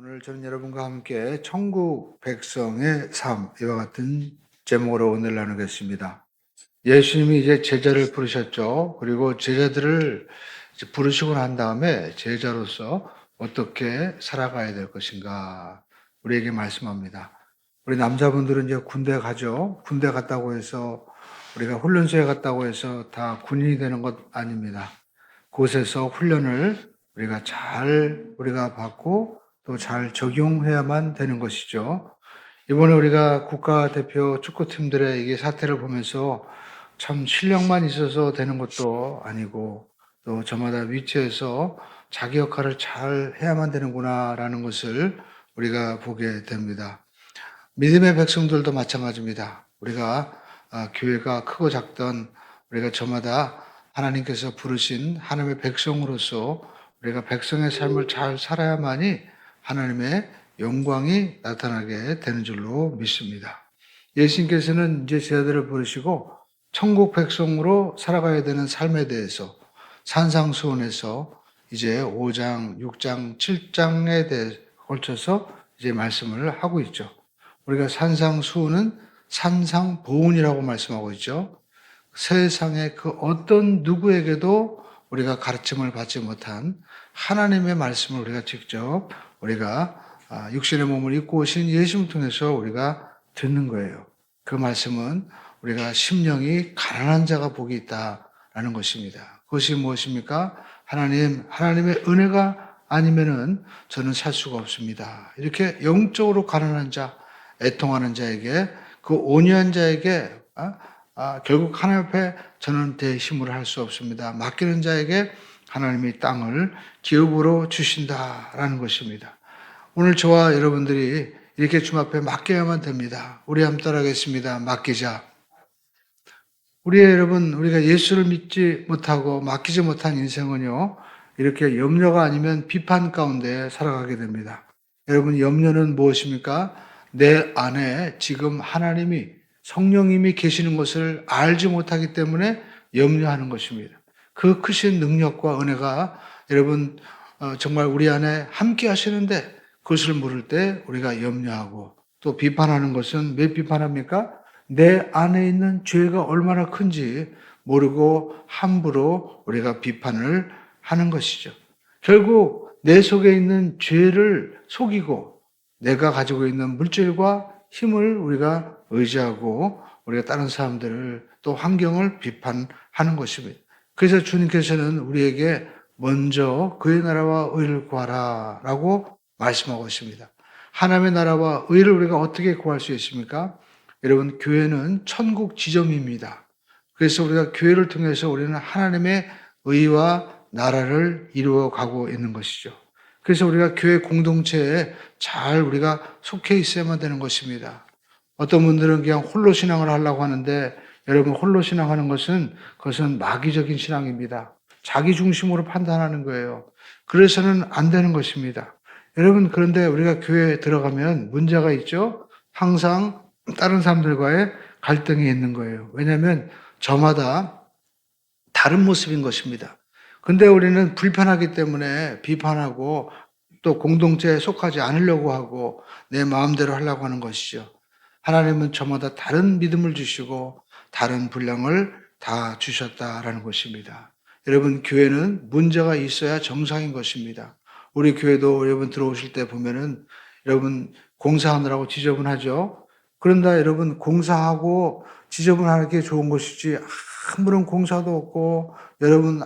오늘 저는 여러분과 함께 천국 백성의 삶, 이와 같은 제목으로 오늘 나누겠습니다. 예수님이 이제 제자를 부르셨죠. 그리고 제자들을 이제 부르시고 난 다음에 제자로서 어떻게 살아가야 될 것인가 우리에게 말씀합니다. 우리 남자분들은 이제 군대 가죠. 군대 갔다고 해서 우리가 훈련소에 갔다고 해서 다 군인이 되는 것 아닙니다. 곳에서 훈련을 우리가 받고 또 잘 적용해야만 되는 것이죠. 이번에 우리가 국가대표 축구팀들의 이게 사태를 보면서 참 실력만 있어서 되는 것도 아니고 또 저마다 위치에서 자기 역할을 잘 해야만 되는구나라는 것을 우리가 보게 됩니다. 믿음의 백성들도 마찬가지입니다. 우리가 교회가 크고 작던 우리가 저마다 하나님께서 부르신 하나님의 백성으로서 우리가 백성의 삶을 잘 살아야만이 하나님의 영광이 나타나게 되는 줄로 믿습니다. 예수님께서는 이제 제자들을 부르시고 천국 백성으로 살아가야 되는 삶에 대해서 산상수훈에서 이제 5장, 6장, 7장에 대해 걸쳐서 이제 말씀을 하고 있죠. 우리가 산상수훈은 산상보훈이라고 말씀하고 있죠. 세상의 그 어떤 누구에게도 우리가 가르침을 받지 못한 하나님의 말씀을 우리가 직접 육신의 몸을 입고 오신 예수님을 통해서 우리가 듣는 거예요. 그 말씀은 우리가 심령이 가난한 자가 복이 있다라는 것입니다. 그것이 무엇입니까? 하나님의 은혜가 아니면은 저는 살 수가 없습니다. 이렇게 영적으로 가난한 자, 애통하는 자에게, 그 온유한 자에게 결국 하나님 앞에 저는 대힘을 할 수 없습니다. 맡기는 자에게 하나님이 땅을 기업으로 주신다라는 것입니다. 오늘 저와 여러분들이 이렇게 주님 앞에 맡겨야만 됩니다. 우리 한번 따라하겠습니다. 맡기자. 우리가 예수를 믿지 못하고 맡기지 못한 인생은요, 이렇게 염려가 아니면 비판 가운데 살아가게 됩니다. 여러분, 염려는 무엇입니까? 내 안에 지금 하나님이 성령님이 계시는 것을 알지 못하기 때문에 염려하는 것입니다. 그 크신 능력과 은혜가 여러분 정말 우리 안에 함께 하시는데 그것을 모를 때 우리가 염려하고 또 비판하는 것은 왜 비판합니까? 내 안에 있는 죄가 얼마나 큰지 모르고 함부로 우리가 비판을 하는 것이죠. 결국 내 속에 있는 죄를 속이고 내가 가지고 있는 물질과 힘을 우리가 의지하고 우리가 다른 사람들을 또 환경을 비판하는 것입니다. 그래서 주님께서는 우리에게 먼저 그의 나라와 의를 구하라 라고 말씀하고 있습니다. 하나님의 나라와 의를 우리가 어떻게 구할 수 있습니까? 여러분, 교회는 천국 지점입니다. 그래서 우리가 교회를 통해서 우리는 하나님의 의와 나라를 이루어가고 있는 것이죠. 그래서 우리가 교회 공동체에 잘 우리가 속해 있어야만 되는 것입니다. 어떤 분들은 그냥 홀로 신앙을 하려고 하는데 여러분, 홀로 신앙하는 것은 그것은 마귀적인 신앙입니다. 자기 중심으로 판단하는 거예요. 그래서는 안 되는 것입니다. 여러분, 그런데 우리가 교회에 들어가면 문제가 있죠. 항상 다른 사람들과의 갈등이 있는 거예요. 왜냐하면 저마다 다른 모습인 것입니다. 근데 우리는 불편하기 때문에 비판하고 또 공동체에 속하지 않으려고 하고 내 마음대로 하려고 하는 것이죠. 하나님은 저마다 다른 믿음을 주시고 다른 분량을 다 주셨다라는 것입니다. 여러분, 교회는 문제가 있어야 정상인 것입니다. 우리 교회도 여러분 들어오실 때 보면은 여러분 공사하느라고 지저분하죠. 그런다 여러분, 공사하고 지저분하는 게 좋은 것이지 아무런 공사도 없고 여러분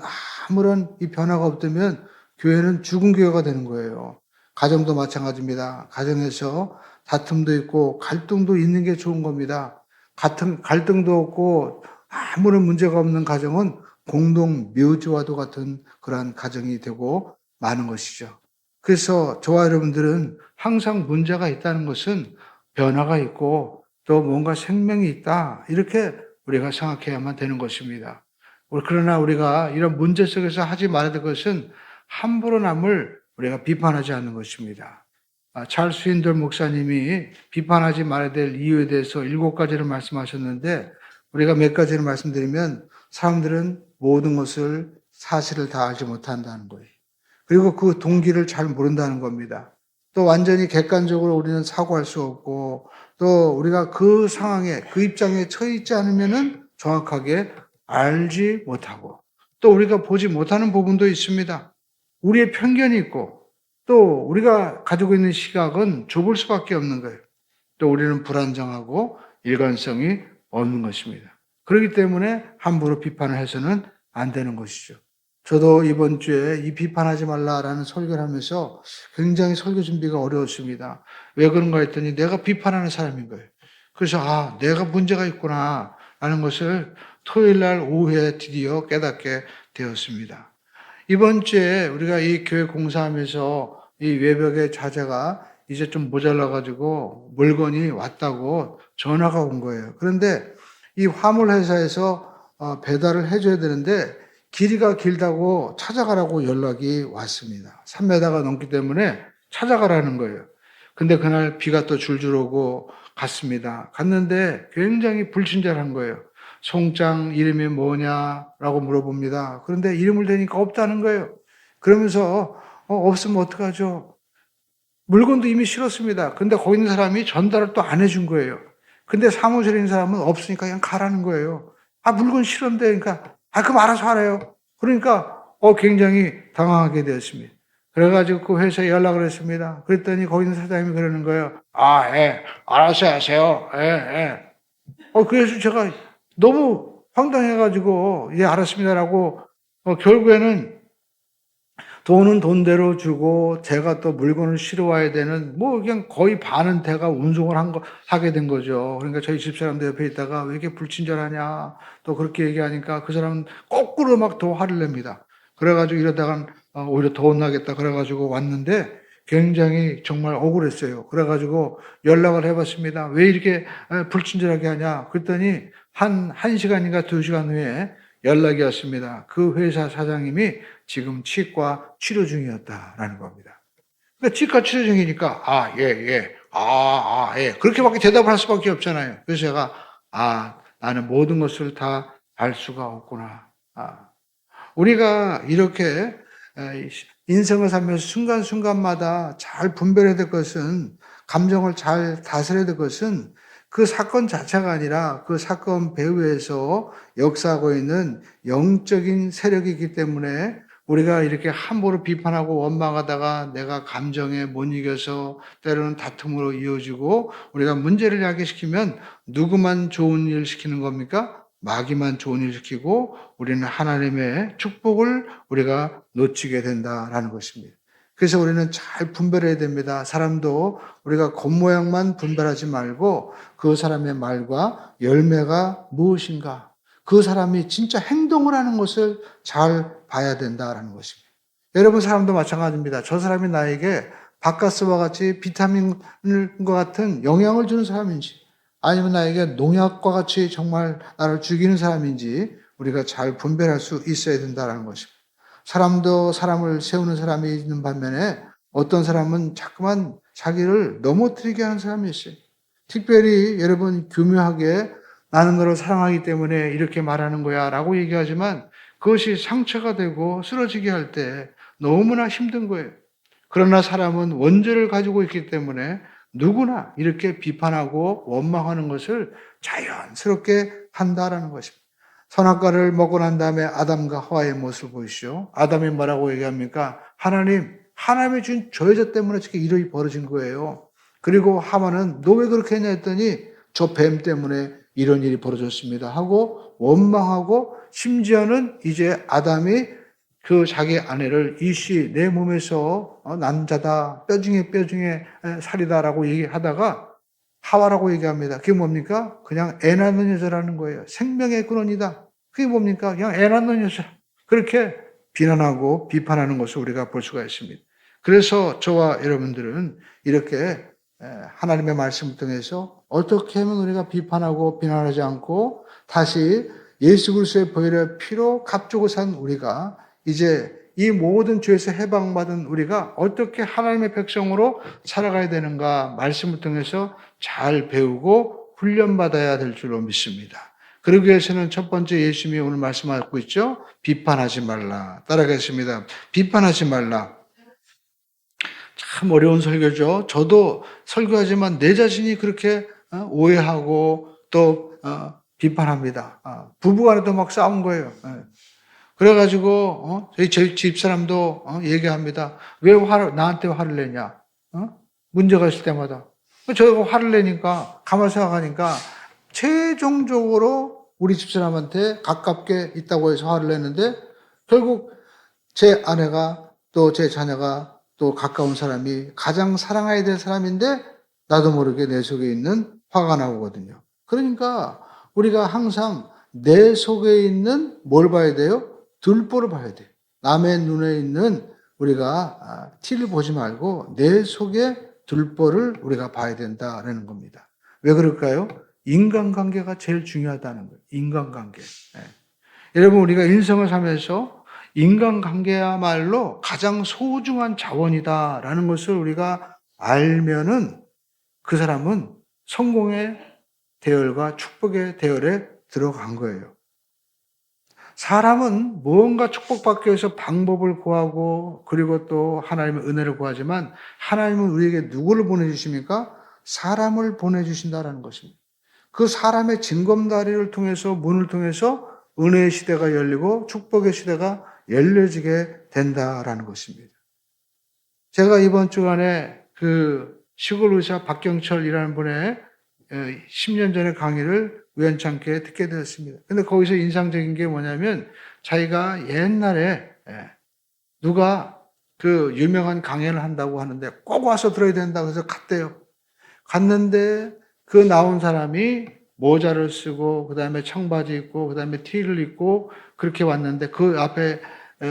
아무런 이 변화가 없다면 교회는 죽은 교회가 되는 거예요. 가정도 마찬가지입니다. 가정에서 다툼도 있고 갈등도 있는 게 좋은 겁니다. 같은 갈등도 없고 아무런 문제가 없는 가정은 공동 묘지와도 같은 그러한 가정이 되고 많은 것이죠. 그래서 저와 여러분들은 항상 문제가 있다는 것은 변화가 있고 또 뭔가 생명이 있다, 이렇게 우리가 생각해야만 되는 것입니다. 그러나 우리가 이런 문제 속에서 하지 말아야 될 것은 함부로 남을 우리가 비판하지 않는 것입니다. 찰스 윈돌 목사님이 비판하지 말아야 될 이유에 대해서 7가지를 말씀하셨는데 우리가 몇 가지를 말씀드리면 사람들은 모든 것을 사실을 다 알지 못한다는 거예요. 그리고 그 동기를 잘 모른다는 겁니다. 또 완전히 객관적으로 우리는 사고할 수 없고, 또 우리가 그 상황에, 그 입장에 처해 있지 않으면은 정확하게 알지 못하고, 또 우리가 보지 못하는 부분도 있습니다. 우리의 편견이 있고, 또 우리가 가지고 있는 시각은 좁을 수밖에 없는 거예요. 또 우리는 불안정하고 일관성이 없는 것입니다. 그렇기 때문에 함부로 비판을 해서는 안 되는 것이죠. 저도 이번 주에 이 비판하지 말라라는 설교를 하면서 굉장히 설교 준비가 어려웠습니다. 왜 그런가 했더니 내가 비판하는 사람인 거예요. 그래서 내가 문제가 있구나 라는 것을 토요일 날 오후에 드디어 깨닫게 되었습니다. 이번 주에 우리가 이 교회 공사하면서 이 외벽의 자재가 이제 좀 모자라가지고 물건이 왔다고 전화가 온 거예요. 그런데 이 화물 회사에서 배달을 해줘야 되는데 길이가 길다고 찾아가라고 연락이 왔습니다. 3m가 넘기 때문에 찾아가라는 거예요. 근데 그날 비가 또 줄줄 오고 갔습니다. 갔는데 굉장히 불친절한 거예요. 송장 이름이 뭐냐라고 물어봅니다. 그런데 이름을 대니까 없다는 거예요. 그러면서 없으면 어떡하죠? 물건도 이미 실었습니다. 근데 거기 있는 사람이 전달을 또 안 해준 거예요. 근데 사무실에 있는 사람은 없으니까 그냥 가라는 거예요. 물건 실었는데, 그러니까, 그럼 알아서 하래요. 그러니까, 굉장히 당황하게 되었습니다. 그래가지고 그 회사에 연락을 했습니다. 그랬더니 거기 있는 사장님이 그러는 거예요. 예, 알아서 하세요. 예, 예. 그래서 제가 너무 황당해가지고, 예, 알았습니다라고, 결국에는 돈은 돈대로 주고 제가 또 물건을 실어 와야 되는 그냥 거의 반은 대가 운송을 하게 된 거죠. 그러니까 저희 집사람도 옆에 있다가 왜 이렇게 불친절하냐 또 그렇게 얘기하니까 그 사람은 거꾸로 막 더 화를 냅니다. 그래가지고 이러다간 오히려 더 혼나겠다 그래가지고 왔는데 굉장히 정말 억울했어요. 그래가지고 연락을 해봤습니다. 왜 이렇게 불친절하게 하냐 그랬더니 한 시간인가 2시간 후에 연락이 왔습니다. 그 회사 사장님이 지금 치과 치료 중이었다라는 겁니다. 그러니까 치과 치료 중이니까 예. 그렇게밖에 대답을 할 수밖에 없잖아요. 그래서 제가 나는 모든 것을 다 알 수가 없구나. 우리가 이렇게 인생을 살면서 순간순간마다 잘 분별해야 될 것은 감정을 잘 다스려야 될 것은 그 사건 자체가 아니라 그 사건 배후에서 역사하고 있는 영적인 세력이기 때문에 우리가 이렇게 함부로 비판하고 원망하다가 내가 감정에 못 이겨서 때로는 다툼으로 이어지고 우리가 문제를 야기시키면 누구만 좋은 일 시키는 겁니까? 마귀만 좋은 일 시키고 우리는 하나님의 축복을 우리가 놓치게 된다라는 것입니다. 그래서 우리는 잘 분별해야 됩니다. 사람도 우리가 겉모양만 분별하지 말고 그 사람의 말과 열매가 무엇인가, 그 사람이 진짜 행동을 하는 것을 잘 봐야 된다라는 것입니다. 여러분 사람도 마찬가지입니다. 저 사람이 나에게 바카스와 같이 비타민과 같은 영향을 주는 사람인지 아니면 나에게 농약과 같이 정말 나를 죽이는 사람인지 우리가 잘 분별할 수 있어야 된다는 것입니다. 사람도 사람을 세우는 사람이 있는 반면에 어떤 사람은 자꾸만 자기를 넘어뜨리게 하는 사람이 있어요. 특별히 여러분 교묘하게 나는 너를 사랑하기 때문에 이렇게 말하는 거야 라고 얘기하지만 그것이 상처가 되고 쓰러지게 할 때 너무나 힘든 거예요. 그러나 사람은 원죄를 가지고 있기 때문에 누구나 이렇게 비판하고 원망하는 것을 자연스럽게 한다라는 것입니다. 선악과를 먹고 난 다음에 아담과 하와의 모습을 보시죠. 아담이 뭐라고 얘기합니까? 하나님이 준 저 여자 때문에 저렇게 일이 벌어진 거예요. 그리고 하와는 너 왜 그렇게 했냐 했더니 저 뱀 때문에 이런 일이 벌어졌습니다 하고 원망하고 심지어는 이제 아담이 그 자기 아내를 이씨 내 몸에서 남자다 뼈 중에 살이다라고 얘기하다가 하와라고 얘기합니다. 그게 뭡니까? 그냥 애 낳는 여자라는 거예요. 생명의 근원이다. 그게 뭡니까? 그냥 애 낳는 여자. 그렇게 비난하고 비판하는 것을 우리가 볼 수가 있습니다. 그래서 저와 여러분들은 이렇게 하나님의 말씀을 통해서 어떻게 하면 우리가 비판하고 비난하지 않고 다시 예수 그리스도의 보혈의 피로 값주고 산 우리가 이제 이 모든 죄에서 해방받은 우리가 어떻게 하나님의 백성으로 살아가야 되는가 말씀을 통해서 잘 배우고 훈련받아야 될 줄로 믿습니다. 그러기 위해서는 첫 번째 예수님이 오늘 말씀하고 있죠. 비판하지 말라. 따라가겠습니다. 비판하지 말라. 참 어려운 설교죠. 저도 설교하지만 내 자신이 그렇게 오해하고 또 비판합니다. 부부간에도 막 싸운 거예요. 예. 그래가지고 저희 집사람도 얘기합니다. 왜 나한테 화를 내냐? 문제가 있을 때마다. 저희가 화를 내니까 가만 생각하니까 최종적으로 우리 집사람한테 가깝게 있다고 해서 화를 내는데 결국 제 아내가 또 제 자녀가 또 가까운 사람이 가장 사랑해야 될 사람인데 나도 모르게 내 속에 있는 화가 나오거든요. 그러니까 우리가 항상 내 속에 있는 뭘 봐야 돼요? 들보를 봐야 돼요. 남의 눈에 있는 우리가 티를 보지 말고 내 속에 들보를 우리가 봐야 된다라는 겁니다. 왜 그럴까요? 인간관계가 제일 중요하다는 거예요. 인간관계. 네. 여러분 우리가 인생을 살면서 인간관계야말로 가장 소중한 자원이다라는 것을 우리가 알면은 그 사람은 성공의 대열과 축복의 대열에 들어간 거예요. 사람은 무언가 축복받기 위해서 방법을 구하고 그리고 또 하나님의 은혜를 구하지만 하나님은 우리에게 누구를 보내주십니까? 사람을 보내주신다라는 것입니다. 그 사람의 징검다리를 통해서 문을 통해서 은혜의 시대가 열리고 축복의 시대가 열려지게 된다라는 것입니다. 제가 이번 주간에 그 시골 의사 박경철이라는 분의 10년 전에 강의를 우연찮게 듣게 되었습니다. 근데 거기서 인상적인 게 뭐냐면 자기가 옛날에 누가 그 유명한 강연을 한다고 하는데 꼭 와서 들어야 된다고 해서 갔대요. 갔는데 그 나온 사람이 모자를 쓰고 그다음에 청바지 입고 그다음에 티를 입고 그렇게 왔는데 그 앞에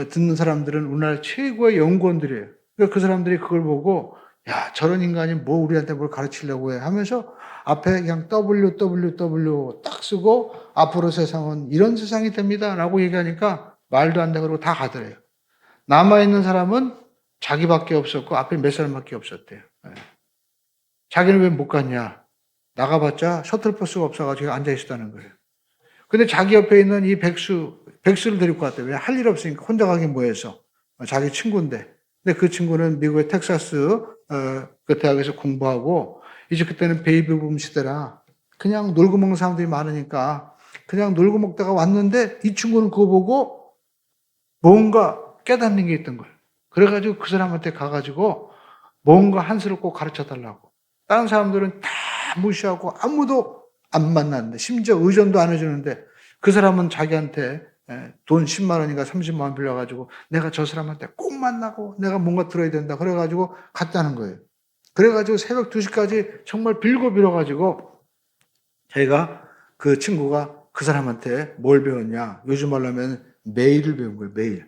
듣는 사람들은 우리나라 최고의 연구원들이에요. 그러니까 그 사람들이 그걸 보고 야 저런 인간이 뭐 우리한테 뭘 가르치려고 해 하면서 앞에 그냥 www 딱 쓰고 앞으로 세상은 이런 세상이 됩니다 라고 얘기하니까 말도 안 되고 다 가더래요. 남아있는 사람은 자기밖에 없었고 앞에 몇 사람밖에 없었대요. 자기는 왜 못 갔냐? 나가봤자 셔틀버스가 없어가지고 앉아있었다는 거예요. 근데 자기 옆에 있는 이 백수를 데리고 갔대요. 왜 할 일 없으니까 혼자 가긴 뭐해서. 자기 친구인데. 근데 그 친구는 미국의 텍사스 그 대학에서 공부하고 이제 그때는 베이비붐 시대라 그냥 놀고 먹는 사람들이 많으니까 그냥 놀고 먹다가 왔는데 이 친구는 그거 보고 뭔가 깨닫는 게 있던 거예요. 그래가지고 그 사람한테 가가지고 뭔가 한 수를 꼭 가르쳐 달라고. 다른 사람들은 다 무시하고 아무도 안 만났는데 심지어 의존도 안 해주는데 그 사람은 자기한테 돈 10만 원인가 30만 원 빌려가지고 내가 저 사람한테 꼭 만나고 내가 뭔가 들어야 된다. 그래가지고 갔다는 거예요. 그래가지고 새벽 2시까지 정말 빌고빌어가지고 저희가 그 친구가 그 사람한테 뭘 배웠냐. 요즘 말로 하면 메일을 배운 거예요. 메일.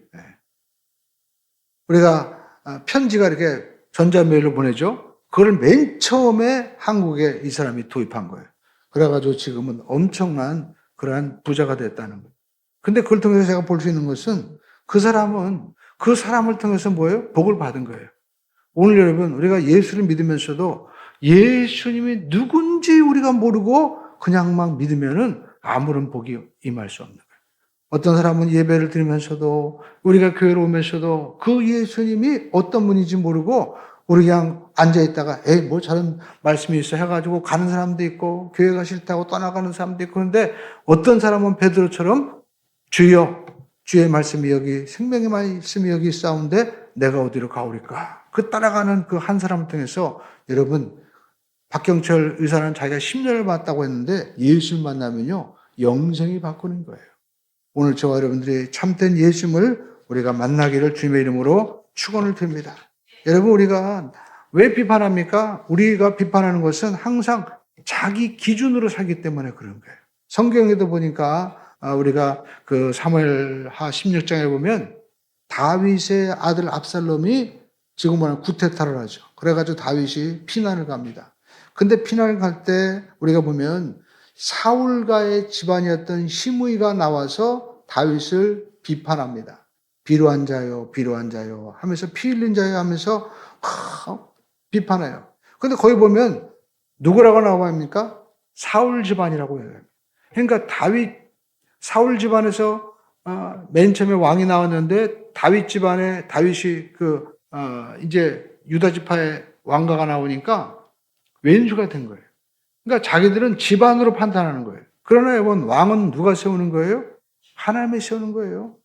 우리가 편지가 이렇게 전자메일로 보내죠. 그걸 맨 처음에 한국에 이 사람이 도입한 거예요. 그래가지고 지금은 엄청난 그러한 부자가 됐다는 거예요. 근데 그걸 통해서 제가 볼 수 있는 것은 그 사람은 그 사람을 통해서 뭐예요? 복을 받은 거예요. 오늘 여러분 우리가 예수를 믿으면서도 예수님이 누군지 우리가 모르고 그냥 막 믿으면은 아무런 복이 임할 수 없는 거예요. 어떤 사람은 예배를 드리면서도 우리가 교회로 오면서도 그 예수님이 어떤 분인지 모르고 우리 그냥 앉아있다가 에이 뭐 저런 말씀이 있어 해가지고 가는 사람도 있고 교회가 싫다고 떠나가는 사람도 있고 그런데 어떤 사람은 베드로처럼 주여 주의 말씀이 여기 생명의 말씀이 여기 있사온데 내가 어디로 가오리까 그 따라가는 그 한 사람을 통해서 여러분 박경철 의사는 자기가 10년을 봤다고 했는데 예수를 만나면요 영생이 바꾸는 거예요. 오늘 저와 여러분들이 참된 예수님을 우리가 만나기를 주님의 이름으로 축원을 드립니다. 여러분 우리가 왜 비판합니까? 우리가 비판하는 것은 항상 자기 기준으로 살기 때문에 그런 거예요. 성경에도 보니까 우리가 그 사무엘하 16장에 보면 다윗의 아들 압살롬이 지금 말하는 구테타를 하죠. 그래가지고 다윗이 피난을 갑니다. 근데 피난을 갈 때 우리가 보면 사울가의 집안이었던 시므이가 나와서 다윗을 비판합니다. 비루한 자요, 비루한 자요 하면서 피 흘린 자요 하면서 비판해요. 근데 거기 보면 누구라고 나옵니까? 사울 집안이라고 해요. 그러니까 사울 집안에서 맨 처음에 왕이 나왔는데 다윗 집안에 다윗이 이제 유다 지파의 왕가가 나오니까 왼수가 된 거예요. 그러니까 자기들은 집안으로 판단하는 거예요. 그러나 여러분, 왕은 누가 세우는 거예요? 하나님이 세우는 거예요.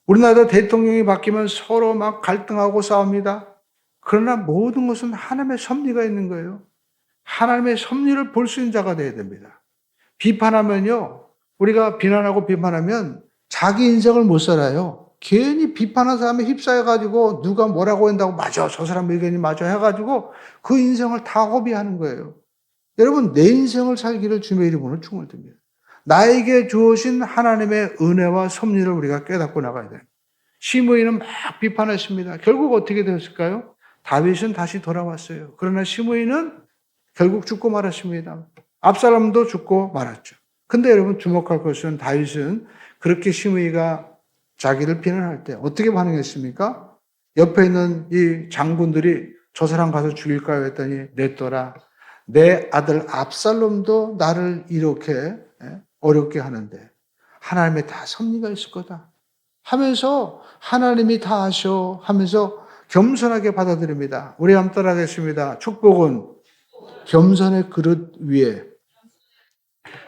우리나라 대통령이 바뀌면 서로 막 갈등하고 싸웁니다. 그러나 모든 것은 하나님의 섭리가 있는 거예요. 하나님의 섭리를 볼 수 있는 자가 되어야 됩니다. 비판하면요, 우리가 비난하고 비판하면 자기 인생을 못 살아요. 괜히 비판한 사람에 휩싸여가지고 누가 뭐라고 한다고 맞아, 저 사람 의견이 맞아 해가지고 그 인생을 다 허비하는 거예요. 여러분, 내 인생을 살기를 주님의 이름으로 축원을 드립니다. 나에게 주어진 하나님의 은혜와 섭리를 우리가 깨닫고 나가야 돼요. 시므이는 막 비판했습니다. 결국 어떻게 되었을까요? 다윗은 다시 돌아왔어요. 그러나 시므이는 결국 죽고 말았습니다. 압살롬도 죽고 말았죠. 근데 여러분, 주목할 것은 다윗은 그렇게 시므이가 자기를 비난할 때 어떻게 반응했습니까? 옆에 있는 이 장군들이 저 사람 가서 죽일까요? 했더니 냈더라. 내 아들 압살롬도 나를 이렇게 어렵게 하는데 하나님의 다 섭리가 있을 거다 하면서 하나님이 다 하셔 하면서 겸손하게 받아들입니다. 우리 한번 따라하겠습니다. 축복은 겸손의 그릇 위에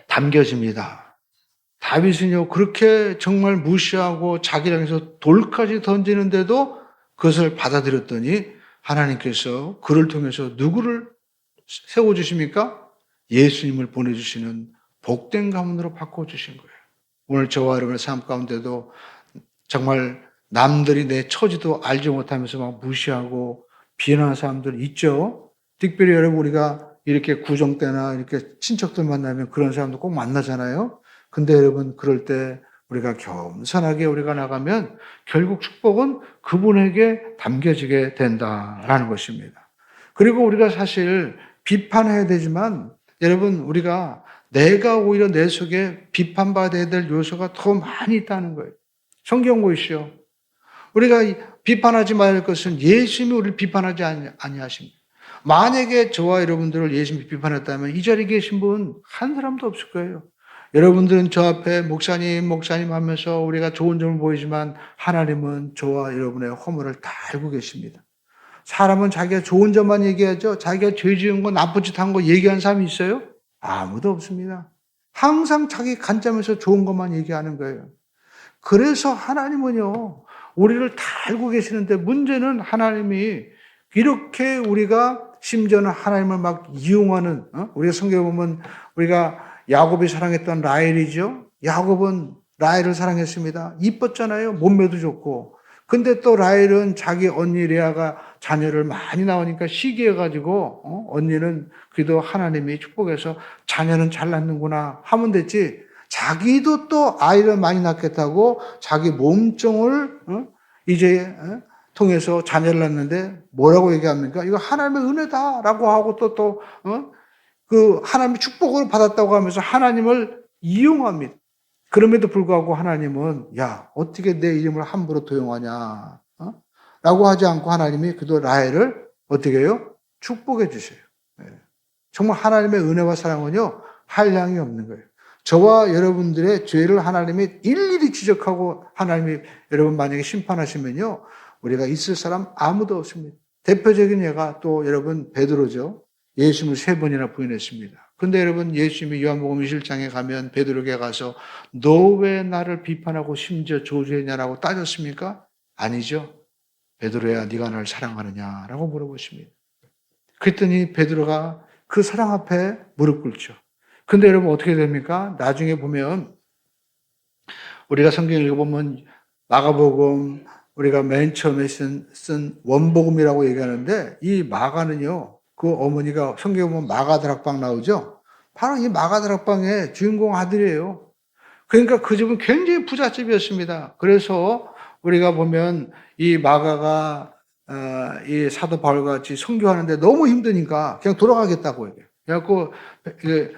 담겨집니다. 다윗은요, 그렇게 정말 무시하고 자기를 향해서 돌까지 던지는데도 그것을 받아들였더니 하나님께서 그를 통해서 누구를 세워주십니까? 예수님을 보내주시는 복된 가문으로 바꿔주신 거예요. 오늘 저와 여러분의 삶 가운데도 정말 남들이 내 처지도 알지 못하면서 막 무시하고 비난하는 사람들 있죠. 특별히 여러분, 우리가 이렇게 구정 때나 이렇게 친척들 만나면 그런 사람도 꼭 만나잖아요. 근데 여러분, 그럴 때 우리가 겸손하게 우리가 나가면 결국 축복은 그분에게 담겨지게 된다라는 것입니다. 그리고 우리가 사실 비판해야 되지만 여러분, 우리가 내가 오히려 내 속에 비판받아야 될 요소가 더 많이 있다는 거예요. 성경 보시오. 우리가 비판하지 말할 것은 예수님이 우리를 비판하지 아니하십니다. 만약에 저와 여러분들을 예수님이 비판했다면 이 자리에 계신 분 한 사람도 없을 거예요. 여러분들은 저 앞에 목사님 하면서 우리가 좋은 점을 보이지만 하나님은 저와 여러분의 허물을 다 알고 계십니다. 사람은 자기가 좋은 점만 얘기하죠. 자기가 죄 지은 거, 나쁜 짓 한 거 얘기한 사람이 있어요? 아무도 없습니다. 항상 자기 관점에서 좋은 것만 얘기하는 거예요. 그래서 하나님은요, 우리를 다 알고 계시는데 문제는 하나님이 이렇게 우리가 심지어는 하나님을 막 이용하는, 우리가 성경에 보면 우리가 야곱이 사랑했던 라헬이죠. 야곱은 라헬을 사랑했습니다. 이뻤잖아요. 몸매도 좋고. 근데 또 라헬은 자기 언니 레아가 자녀를 많이 낳으니까 시기해가지고 언니는 그래도 하나님이 축복해서 자녀는 잘 낳는구나 하면 됐지. 자기도 또 아이를 많이 낳겠다고 자기 몸종을 이제 통해서 자녀를 낳는데 뭐라고 얘기합니까? 이거 하나님의 은혜다라고 하고 그 하나님의 축복을 받았다고 하면서 하나님을 이용합니다. 그럼에도 불구하고 하나님은 야, 어떻게 내 이름을 함부로 도용하냐? 라고 하지 않고 하나님이 그도 라헬을 어떻게 해요? 축복해 주세요. 정말 하나님의 은혜와 사랑은요, 한량이 없는 거예요. 저와 여러분들의 죄를 하나님이 일일이 지적하고 하나님이 여러분 만약에 심판하시면요, 우리가 있을 사람 아무도 없습니다. 대표적인 예가 또 여러분 베드로죠. 예수님을 3번이나 부인했습니다. 근데 여러분, 예수님이 요한복음 21장에 가면 베드로에게 가서 너 왜 나를 비판하고 심지어 저주했냐라고 따졌습니까? 아니죠. 베드로야, 네가 나를 사랑하느냐라고 물어보십니다. 그랬더니 베드로가 그 사랑 앞에 무릎 꿇죠. 근데 여러분 어떻게 됩니까? 나중에 보면 우리가 성경 읽어보면 마가복음 우리가 맨 처음에 쓴 원복음이라고 얘기하는데 이 마가는요, 그 어머니가 성경에 보면 마가다락방 나오죠? 바로 이 마가다락방의 주인공 아들이에요. 그러니까 그 집은 굉장히 부잣집이었습니다. 그래서 우리가 보면 이 마가가 이 사도 바울같이 선교하는데 너무 힘드니까 그냥 돌아가겠다고 얘기해요. 그래갖고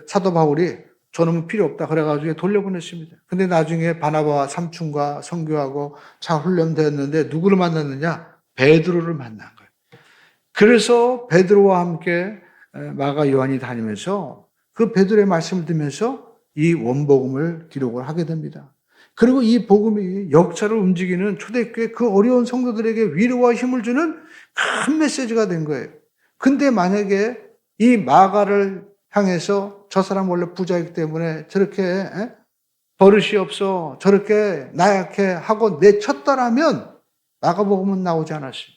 사도 바울이 저놈은 필요 없다 그래가지고 돌려보냈습니다. 근데 나중에 바나바와 삼촌과 선교하고 잘 훈련되었는데 누구를 만났느냐? 베드로를 만난 거예요. 그래서 베드로와 함께 마가 요한이 다니면서 그 베드로의 말씀을 들으면서 이 원복음을 기록을 하게 됩니다. 그리고 이 복음이 역사를 움직이는 초대교회 그 어려운 성도들에게 위로와 힘을 주는 큰 메시지가 된 거예요. 근데 만약에 이 마가를 향해서 저 사람 원래 부자이기 때문에 저렇게 버릇이 없어 저렇게 나약해 하고 내쳤더라면 마가복음은 나오지 않았어요.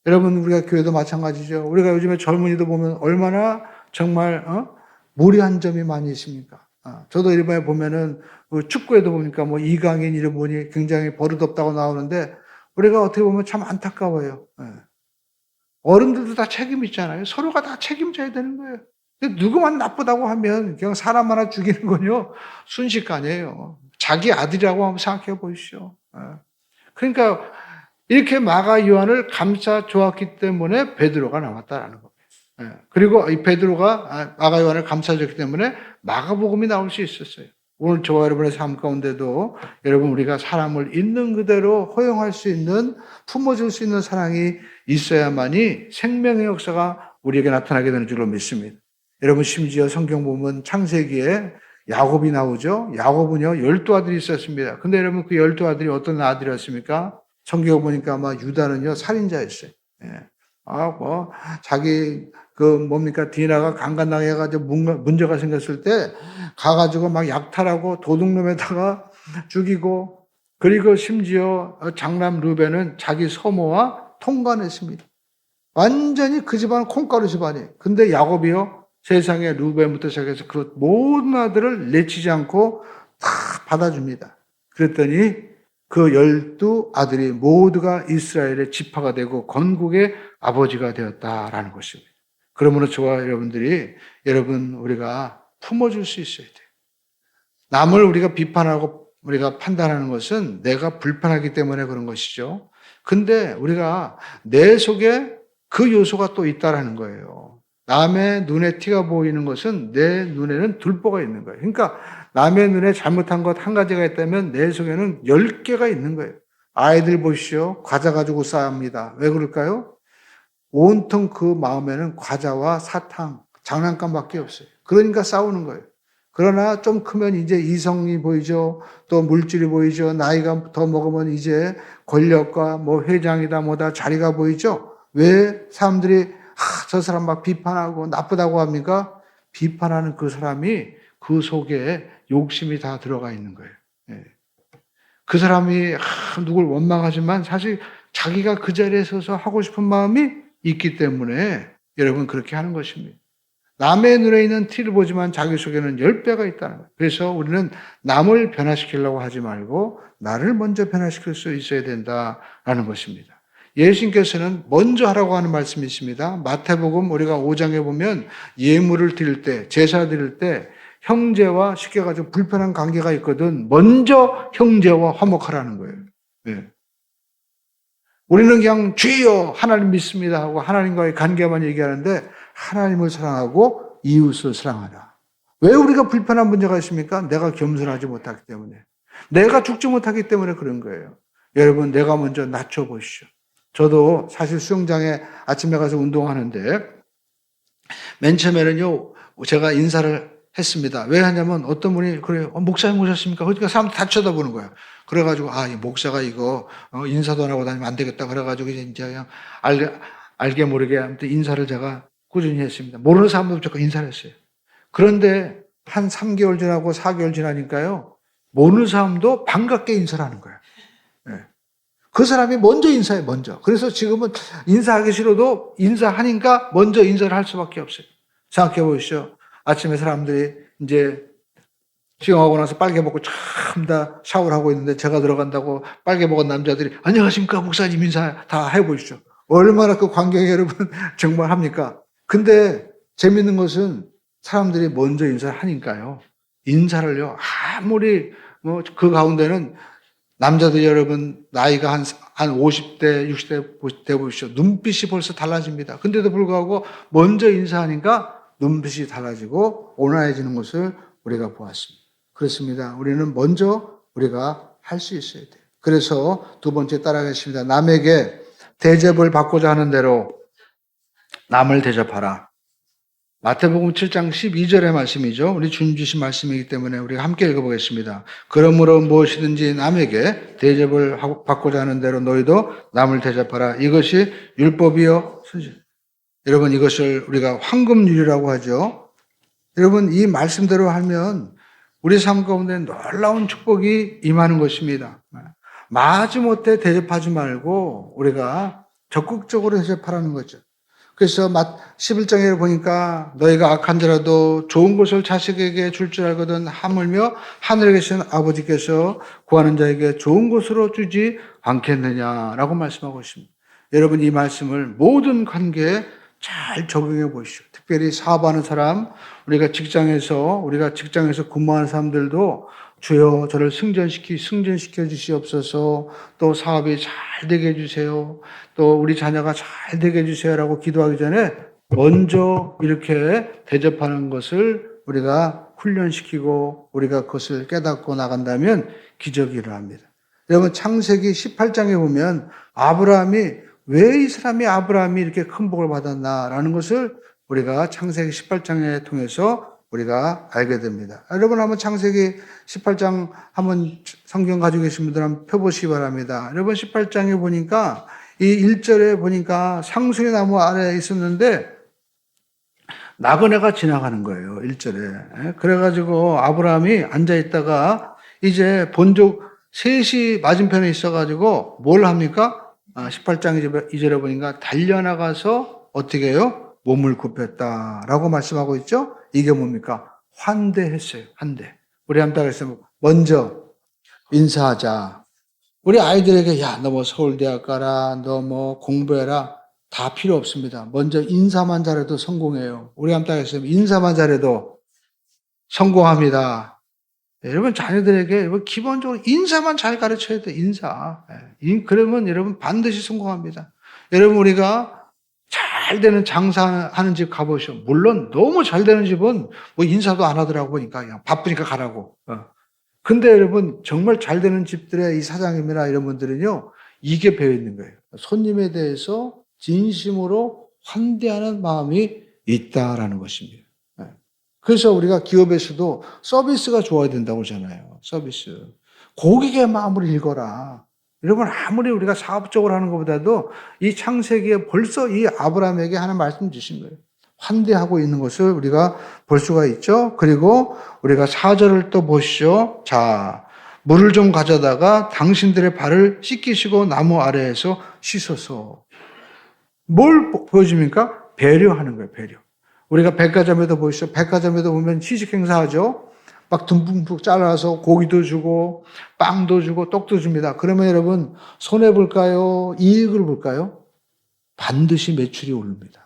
여러분 우리가 교회도 마찬가지죠. 우리가 요즘에 젊은이도 보면 얼마나 정말 무리한 점이 많이 있습니까? 저도 이번에 보면은 축구에도 보니까 뭐 이강인 이런 분이 굉장히 버릇없다고 나오는데 우리가 어떻게 보면 참 안타까워요. 어른들도 다 책임 있잖아요. 서로가 다 책임져야 되는 거예요. 근데 누구만 나쁘다고 하면 그냥 사람 하나 죽이는 건요 순식간이에요. 자기 아들이라고 한번 생각해 보십시오. 그러니까 이렇게 마가 요한을 감싸 좋았기 때문에 베드로가 나왔다라는 겁니다. 그리고 이 베드로가 마가 요한을 감싸줬기 때문에 마가복음이 나올 수 있었어요. 오늘 저와 여러분의 삶 가운데도 여러분 우리가 사람을 있는 그대로 허용할 수 있는 품어줄 수 있는 사랑이 있어야만이 생명의 역사가 우리에게 나타나게 되는 줄로 믿습니다. 여러분 심지어 성경 보면 창세기에 야곱이 나오죠. 야곱은요 12아들이 있었습니다. 근데 여러분 그 12아들이 어떤 아들이었습니까? 성경 보니까 아마 유다는요 살인자였어요. 자기 디나가 강간당해가지고 문제가 생겼을 때 가가지고 막 약탈하고 도둑놈에다가 죽이고, 그리고 심지어 장남 루벤은 자기 서모와 통관했습니다. 완전히 그 집안은 콩가루 집안이에요. 근데 야곱이요 세상에 루벤부터 시작해서 그 모든 아들을 내치지 않고 다 받아줍니다. 그랬더니 그 12아들이 모두가 이스라엘의 지파가 되고 건국의 아버지가 되었다라는 것입니다. 그러므로 저와 여러분 우리가 품어줄 수 있어야 돼요. 남을 우리가 비판하고 우리가 판단하는 것은 내가 불편하기 때문에 그런 것이죠. 근데 우리가 내 속에 그 요소가 또 있다라는 거예요. 남의 눈에 티가 보이는 것은 내 눈에는 들보가 있는 거예요. 그러니까 남의 눈에 잘못한 것 한 가지가 있다면 내 속에는 10개가 있는 거예요. 아이들 보십시오. 과자 가지고 싸웁니다. 왜 그럴까요? 온통 그 마음에는 과자와 사탕, 장난감밖에 없어요. 그러니까 싸우는 거예요. 그러나 좀 크면 이제 이성이 보이죠. 또 물질이 보이죠. 나이가 더 먹으면 이제 권력과 뭐 회장이다 뭐다 자리가 보이죠. 왜 사람들이 저 사람 막 비판하고 나쁘다고 합니까? 비판하는 그 사람이 그 속에 욕심이 다 들어가 있는 거예요. 그 사람이 누굴 원망하지만 사실 자기가 그 자리에 서서 하고 싶은 마음이 있기 때문에 여러분 그렇게 하는 것입니다. 남의 눈에 있는 티를 보지만 자기 속에는 10배가 있다는 거예요. 그래서 우리는 남을 변화시키려고 하지 말고 나를 먼저 변화시킬 수 있어야 된다라는 것입니다. 예수님께서는 먼저 하라고 하는 말씀이 있습니다. 마태복음 우리가 5장에 보면 예물을 드릴 때, 제사 드릴 때 형제와 쉽게 가지고 불편한 관계가 있거든 먼저 형제와 화목하라는 거예요. 네. 우리는 그냥 주여 하나님 믿습니다 하고 하나님과의 관계만 얘기하는데 하나님을 사랑하고 이웃을 사랑하라. 왜 우리가 불편한 문제가 있습니까? 내가 겸손하지 못하기 때문에. 내가 죽지 못하기 때문에 그런 거예요. 여러분 내가 먼저 낮춰보시죠. 저도 사실 수영장에 아침에 가서 운동하는데 맨 처음에는요 제가 인사를 했습니다. 왜 하냐면 어떤 분이 그래요. 목사님 오셨습니까? 그러니까 사람들 다 쳐다보는 거예요. 그래가지고 이 목사가 이거 인사도 안 하고 다니면 안 되겠다. 그래가지고 이제 그냥 알게 모르게 아무튼 인사를 제가 꾸준히 했습니다. 모르는 사람도 무조건 인사를 했어요. 그런데 한 3개월 지나고 4개월 지나니까요. 모르는 사람도 반갑게 인사를 하는 거예요. 그 사람이 먼저 인사해, 먼저. 그래서 지금은 인사하기 싫어도 인사하니까 먼저 인사를 할 수밖에 없어요. 생각해 보십시오. 아침에 사람들이 이제 수영하고 나서 빨개 먹고 참 다 샤워를 하고 있는데 제가 들어간다고 빨개 먹은 남자들이 안녕하십니까 목사님 인사 다 해보십시오. 얼마나 그 관객이 여러분 정말 합니까? 근데 재밌는 것은 사람들이 먼저 인사를 하니까요. 인사를요 아무리 그 가운데는 남자들 여러분 나이가 한 50대 60대 돼 보십시오. 눈빛이 벌써 달라집니다. 근데도 불구하고 먼저 인사하니까 눈빛이 달라지고 온화해지는 것을 우리가 보았습니다. 그렇습니다. 우리는 먼저 우리가 할 수 있어야 돼요. 그래서 두 번째 따라가겠습니다. 남에게 대접을 받고자 하는 대로 남을 대접하라. 마태복음 7장 12절의 말씀이죠. 우리 주님 주신 말씀이기 때문에 우리가 함께 읽어보겠습니다. 그러므로 무엇이든지 남에게 대접을 받고자 하는 대로 너희도 남을 대접하라. 이것이 율법이요. 여러분, 이것을 우리가 황금률이라고 하죠. 여러분, 이 말씀대로 하면 우리 삶 가운데 놀라운 축복이 임하는 것입니다. 마지못해 대접하지 말고 우리가 적극적으로 대접하라는 거죠. 그래서 11장에 보니까 너희가 악한 자라도 좋은 것을 자식에게 줄 줄 알거든 하물며 하늘에 계신 아버지께서 구하는 자에게 좋은 것으로 주지 않겠느냐라고 말씀하고 있습니다. 여러분, 이 말씀을 모든 관계에 잘 적용해 보시오. 특별히 사업하는 사람, 우리가 직장에서 근무하는 사람들도 주여 저를 승전시켜 주시옵소서. 또 사업이 잘 되게 해주세요. 또 우리 자녀가 잘 되게 해주세요라고 기도하기 전에 먼저 이렇게 대접하는 것을 우리가 훈련시키고 우리가 그것을 깨닫고 나간다면 기적이 일어납니다. 여러분, 창세기 18장에 보면 왜 이 사람이 아브라함이 이렇게 큰 복을 받았나라는 것을 우리가 창세기 18장에 통해서 우리가 알게 됩니다. 여러분, 한번 창세기 18장 한번 성경 가지고 계신 분들 한번 펴보시기 바랍니다. 여러분, 18장에 보니까 이 1절에 보니까 상수리 나무 아래에 있었는데 나그네가 지나가는 거예요. 1절에. 그래가지고 아브라함이 앉아있다가 이제 본족 셋이 맞은편에 있어가지고 뭘 합니까? 18장 2절에 보니까 달려나가서 어떻게 해요? 몸을 굽혔다라고 말씀하고 있죠? 이게 뭡니까? 환대했어요. 환대. 우리 한번 따라해서 먼저 인사하자. 우리 아이들에게 야, 너 뭐 서울대학 가라, 너 뭐 공부해라. 다 필요 없습니다. 먼저 인사만 잘해도 성공해요. 우리 한번 따라해서 인사만 잘해도 성공합니다. 여러분, 자녀들에게 기본적으로 인사만 잘 가르쳐야 돼. 인사. 그러면 여러분 반드시 성공합니다. 여러분, 우리가 잘 되는 장사하는 집 가보시오. 물론 너무 잘 되는 집은 뭐 인사도 안 하더라고 보니까 그냥 바쁘니까 가라고. 근데 여러분, 정말 잘 되는 집들의 이 사장님이나 이런 분들은요, 이게 배어 있는 거예요. 손님에 대해서 진심으로 환대하는 마음이 있다라는 것입니다. 그래서 우리가 기업에서도 서비스가 좋아야 된다고 하잖아요. 서비스. 고객의 마음을 읽어라. 여러분, 아무리 우리가 사업적으로 하는 것보다도 이 창세기에 벌써 이 아브라함에게 하는 말씀 주신 거예요. 환대하고 있는 것을 우리가 볼 수가 있죠. 그리고 우리가 4절을 또 보시죠. 자, 물을 좀 가져다가 당신들의 발을 씻기시고 나무 아래에서 씻어서. 뭘 보여줍니까? 배려하는 거예요, 배려. 우리가 백화점에도 보시죠. 백화점에도 보면 시식 행사하죠. 막 듬뿍 잘라서 고기도 주고 빵도 주고 떡도 줍니다. 그러면 여러분, 손해 볼까요? 이익을 볼까요? 반드시 매출이 오릅니다.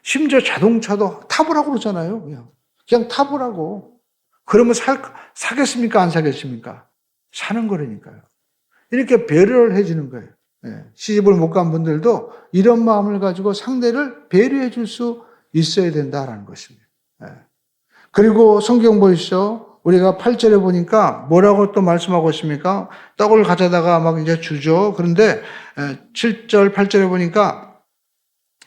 심지어 자동차도 타보라고 그러잖아요. 그냥 타보라고. 그러면 사겠습니까? 안 사겠습니까? 사는 거라니까요. 이렇게 배려를 해주는 거예요. 시집을 못 간 분들도 이런 마음을 가지고 상대를 배려해 줄 수 있어야 된다라는 것입니다. 그리고 성경 보시죠. 우리가 8절에 보니까 뭐라고 또 말씀하고 있습니까? 떡을 가져다가 막 이제 주죠. 그런데 7절, 8절에 보니까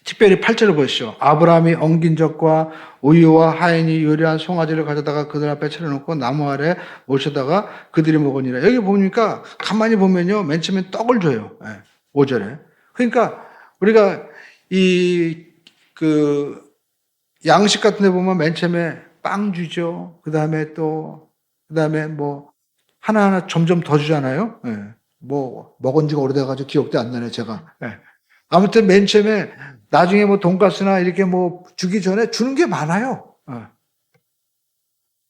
특별히 8절을 보시죠. 아브라함이 엉긴 젖과 우유와 하인이 요리한 송아지를 가져다가 그들 앞에 차려놓고 나무 아래 모셔다가 그들이 먹으니라. 여기 보니까 가만히 보면요. 맨 처음에 떡을 줘요. 5절에. 그러니까 우리가 양식 같은 데 보면 맨 처음에 빵 주죠. 그 다음에 뭐 하나하나 점점 더 주잖아요. 뭐 먹은 지가 오래돼가지고 기억도 안 나네, 제가. 아무튼 맨 처음에 나중에 뭐 돈가스나 이렇게 뭐 주기 전에 주는 게 많아요.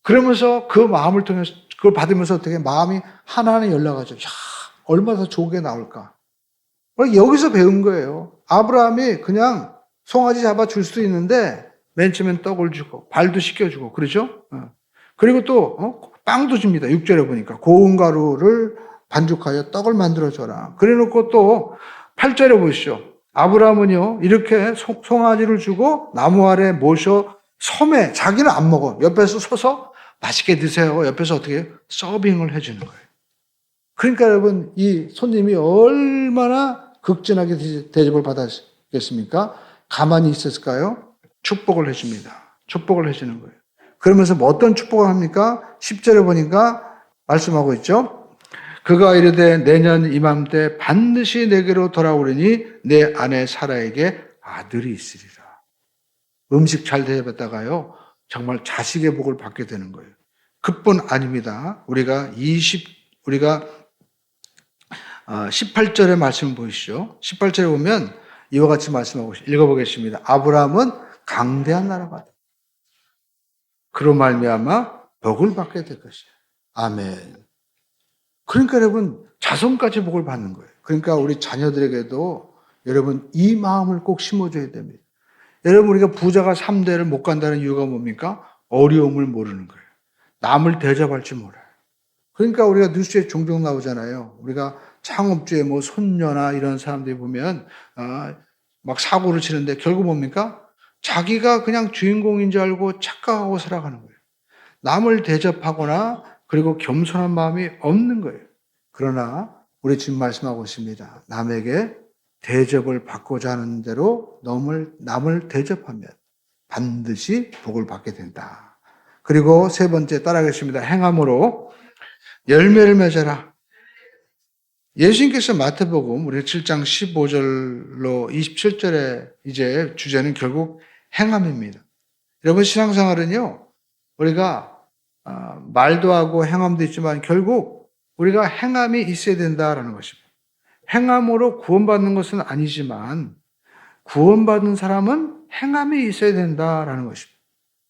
그러면서 그 마음을 통해서 그걸 받으면서 어떻게 마음이 하나하나 열려가죠. 야, 얼마나 더 좋게 나올까. 여기서 배운 거예요. 아브라함이 그냥 송아지 잡아 줄 수도 있는데 맨 처음엔 떡을 주고 발도 씻겨주고 그러죠. 그리고 또 빵도 줍니다. 6절에 보니까 고운 가루를 반죽하여 떡을 만들어줘라. 그래놓고 또 8절에 보시죠. 아브라함은요 이렇게 송아지를 주고 나무 아래 모셔 섬에 자기는 안 먹어. 옆에서 서서 맛있게 드세요. 옆에서 어떻게 해요? 서빙을 해주는 거예요. 그러니까 여러분 이 손님이 얼마나 극진하게 대접을 받았겠습니까? 가만히 있었을까요? 축복을 해줍니다. 축복을 해주는 거예요. 그러면서 뭐 어떤 축복을 합니까? 10절에 보니까 말씀하고 있죠. 그가 이르되 내년 이맘때 반드시 내게로 돌아오리니 내 아내 사라에게 아들이 있으리라. 음식 잘 대접했다가요, 정말 자식의 복을 받게 되는 거예요. 그뿐 아닙니다. 우리가 18절의 말씀 보이시죠? 18절에 보면 이와 같이 말씀하고 읽어보겠습니다. 아브라함은 강대한 나라가 돼. 그로 말미암아 복을 받게 될 것이에요. 아멘. 그러니까 여러분 자손까지 복을 받는 거예요. 그러니까 우리 자녀들에게도 여러분 이 마음을 꼭 심어줘야 됩니다. 여러분 우리가 부자가 3대를 못 간다는 이유가 뭡니까? 어려움을 모르는 거예요. 남을 대접할 줄 몰라요. 그러니까 우리가 뉴스에 종종 나오잖아요. 우리가 창업주의 뭐 손녀나 이런 사람들이 보면 막 사고를 치는데 결국 뭡니까? 자기가 그냥 주인공인 줄 알고 착각하고 살아가는 거예요. 남을 대접하거나 그리고 겸손한 마음이 없는 거예요. 그러나 우리 지금 말씀하고 있습니다. 남에게 대접을 받고자 하는 대로 남을 대접하면 반드시 복을 받게 된다. 그리고 세 번째 따라하겠습니다. 행함으로 열매를 맺어라. 예수님께서 마태복음 우리 7장 15절로 27절의 이제 주제는 결국 행함입니다. 여러분 신앙생활은요, 우리가 말도 하고 행함도 있지만 결국 우리가 행함이 있어야 된다라는 것입니다. 행함으로 구원받는 것은 아니지만 구원받은 사람은 행함이 있어야 된다라는 것입니다.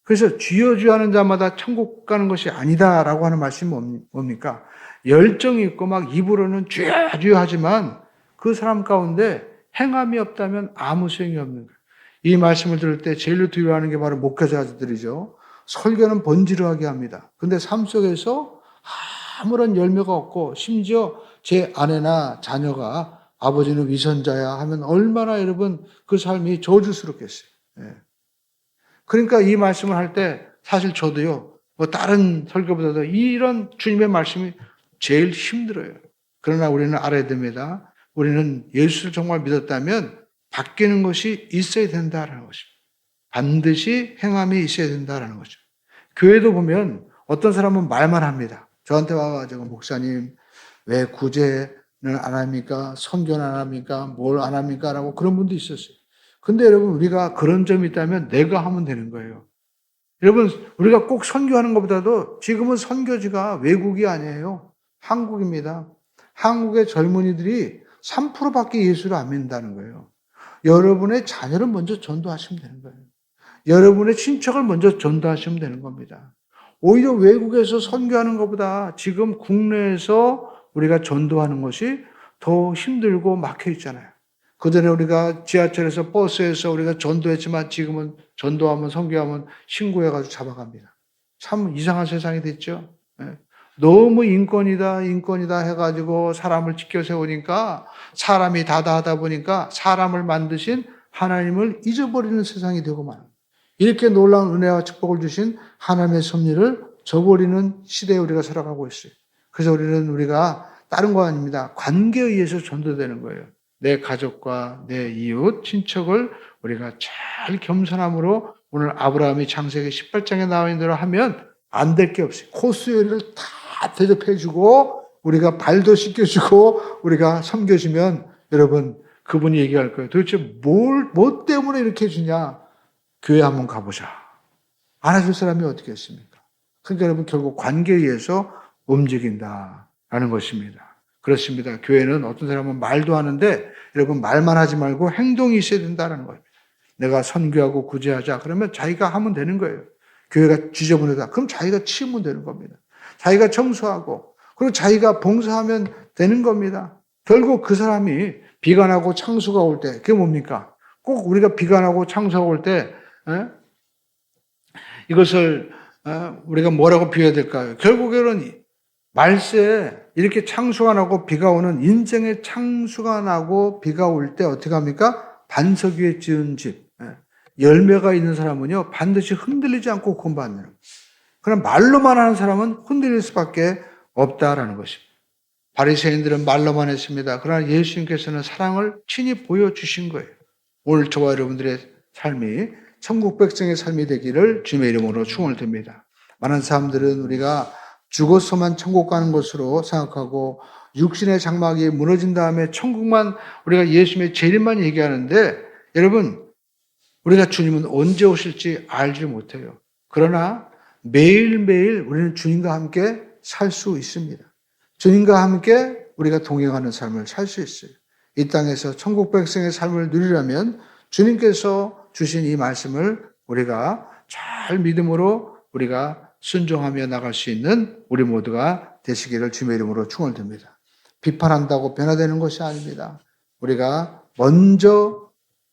그래서 주여 주여 하는 자마다 천국 가는 것이 아니다라고 하는 말씀이 뭡니까? 열정이 있고 막 입으로는 주여 주여 하지만 그 사람 가운데 행함이 없다면 아무 소용이 없는 거예요. 이 말씀을 들을 때 제일 두려워하는 게 바로 목회자들이죠. 설교는 번지르하게 합니다. 근데 삶 속에서 아무런 열매가 없고 심지어 제 아내나 자녀가 아버지는 위선자야 하면 얼마나 여러분 그 삶이 저주스럽겠어요. 예. 그러니까 이 말씀을 할 때 사실 저도요, 뭐 다른 설교보다도 이런 주님의 말씀이 제일 힘들어요. 그러나 우리는 알아야 됩니다. 우리는 예수를 정말 믿었다면 바뀌는 것이 있어야 된다는 것입니다. 반드시 행함이 있어야 된다는 거죠. 교회도 보면 어떤 사람은 말만 합니다. 저한테 와가지고 목사님 왜 구제는 안 합니까? 선교는 안 합니까? 뭘 안 합니까? 라고 그런 분도 있었어요. 근데 여러분 우리가 그런 점이 있다면 내가 하면 되는 거예요. 여러분 우리가 꼭 선교하는 것보다도 지금은 선교지가 외국이 아니에요. 한국입니다. 한국의 젊은이들이 3%밖에 예수를 안 믿는다는 거예요. 여러분의 자녀를 먼저 전도하시면 되는 거예요. 여러분의 친척을 먼저 전도하시면 되는 겁니다. 오히려 외국에서 선교하는 것보다 지금 국내에서 우리가 전도하는 것이 더 힘들고 막혀 있잖아요. 그전에 우리가 지하철에서 버스에서 우리가 전도했지만 지금은 전도하면 선교하면 신고해가지고 잡아갑니다. 참 이상한 세상이 됐죠. 너무 인권이다 해가지고 사람을 지켜 세우니까 사람이 다다 하다 보니까 사람을 만드신 하나님을 잊어버리는 세상이 되고 만 이렇게 놀라운 은혜와 축복을 주신 하나님의 섭리를 저버리는 시대에 우리가 살아가고 있어요. 그래서 우리가 다른 거 아닙니다. 관계에 의해서 전도되는 거예요. 내 가족과 내 이웃, 친척을 우리가 잘 겸손함으로 오늘 아브라함이 창세기 18장에 나와 있는 대로 하면 안 될 게 없어요. 코스 요리를 다 대접해주고 우리가 발도 씻겨주고 우리가 섬겨주면 여러분 그분이 얘기할 거예요. 도대체 뭐 때문에 이렇게 해주냐? 교회 한번 가보자. 안아줄 사람이 어떻게 했습니까? 그러니까 여러분 결국 관계에 의해서 움직인다라는 것입니다. 그렇습니다. 교회는 어떤 사람은 말도 하는데 여러분 말만 하지 말고 행동이 있어야 된다는 거예요. 내가 선교하고 구제하자. 그러면 자기가 하면 되는 거예요. 교회가 지저분하다. 그럼 자기가 치우면 되는 겁니다. 자기가 청소하고 그리고 자기가 봉사하면 되는 겁니다. 결국 그 사람이 비관하고 창수가 올 때 그게 뭡니까? 꼭 우리가 비관하고 창수가 올 때 이것을 우리가 뭐라고 비유해야 될까요? 결국에는 말세에 이렇게 창수가 나고 비가 오는 인생의 창수가 나고 비가 올 때 어떻게 합니까? 반석 위에 지은 집. 열매가 있는 사람은요 반드시 흔들리지 않고 구원받는 거예요. 그럼 말로만 하는 사람은 흔들릴 수밖에 없다라는 것입니다. 바리새인들은 말로만 했습니다. 그러나 예수님께서는 사랑을 친히 보여주신 거예요. 오늘 저와 여러분들의 삶이 천국 백성의 삶이 되기를 주님의 이름으로 축원을 드립니다. 많은 사람들은 우리가 죽어서만 천국 가는 것으로 생각하고 육신의 장막이 무너진 다음에 천국만 우리가 예수님의 재림만 얘기하는데 여러분 우리가 주님은 언제 오실지 알지 못해요. 그러나 매일매일 우리는 주님과 함께 살 수 있습니다. 주님과 함께 우리가 동행하는 삶을 살 수 있어요. 이 땅에서 천국 백성의 삶을 누리려면 주님께서 주신 이 말씀을 우리가 잘 믿음으로 우리가 순종하며 나갈 수 있는 우리 모두가 되시기를 주님의 이름으로 축원드립니다. 비판한다고 변화되는 것이 아닙니다. 우리가 먼저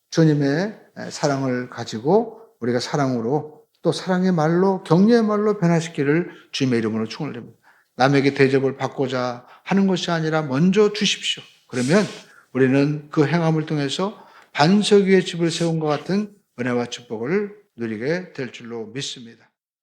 주님의 사랑을 가지고 우리가 사랑으로 또 사랑의 말로 격려의 말로 변화시키기를 주님의 이름으로 축원드립니다. 남에게 대접을 받고자 하는 것이 아니라 먼저 주십시오. 그러면 우리는 그 행함을 통해서 반석 위에 집을 세운 것 같은 은혜와 축복을 누리게 될 줄로 믿습니다.